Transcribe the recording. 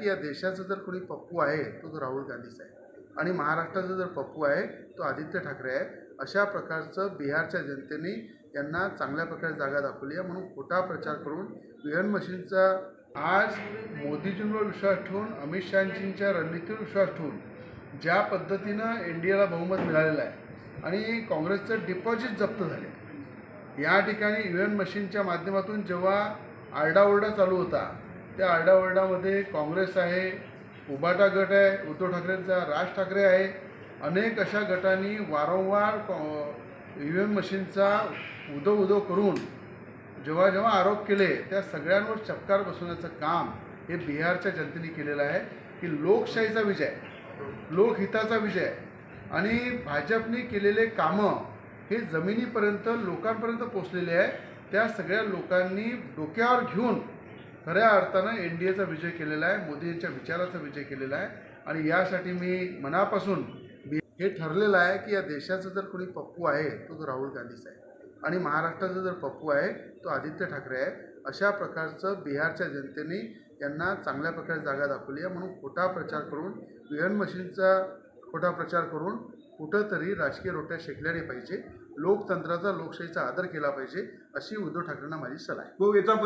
या देशाचा जर कोणी पप्पू आहे तो राहुल गांधीच आहे आणि महाराष्ट्राचा जर पप्पू आहे तो आदित्य ठाकरे आहे. अशा प्रकारचं बिहारच्या जनतेने यांना चांगल्या प्रकारे जागा दाखवली आहे म्हणून खोटा प्रचार करून ईव्हीएम मशीनचा आज मोदीजींवर विश्वास ठेवून अमित शहाजींच्या रणनीतीवर विश्वास ठेवून ज्या पद्धतीनं एनडीएला बहुमत मिळालेलं आहे आणि काँग्रेसचं डिपॉझिट जप्त झाले. या ठिकाणी ईव्हीएम मशीनच्या माध्यमातून जेव्हा आरडाओरडा चालू होता त्या आरडाओरडामध्ये काँग्रेस आहे, उभाटा गट आहे, उद्धव ठाकरेंचा राज ठाकरे आहे, अनेक अशा गटांनी वारंवार ईव्हीएम मशीनचा उदो करून जेव्हा जेव्हा आरोप केले त्या सगळ्यांवर चपकार बसवण्याचं काम हे बिहारच्या जनतेने केलेलं आहे की लोकशाहीचा विजय, लोकहिताचा विजय आणि भाजपने केलेले कामं हे जमिनीपर्यंत लोकांपर्यंत पोचलेले आहे. त्या सगळ्या लोकांनी डोक्यावर घेऊन खऱ्या अर्थानं एनडीएचा विजय केलेला आहे, मोदींच्या विचाराचा विजय केलेला आहे आणि यासाठी मी मनापासून हे ठरलेलं आहे की या देशाचा जर कोणी पप्पू आहे तो राहुल गांधीच आहे आणि महाराष्ट्राचा जर पप्पू आहे तो आदित्य ठाकरे आहे. अशा प्रकारचं बिहारच्या जनतेने यांना चांगल्या प्रकारे जागा दाखवली आहे म्हणून खोटा प्रचार करून ईव्हीएम मशीनचा खोटा प्रचार करून कुठंतरी राजकीय रोट्या शेकल्या नाही पाहिजे. लोकतंत्राचा, लोकशाहीचा आदर केला पाहिजे अशी उद्धव ठाकरेंना माझी सलाह आहे. याचा परिणाम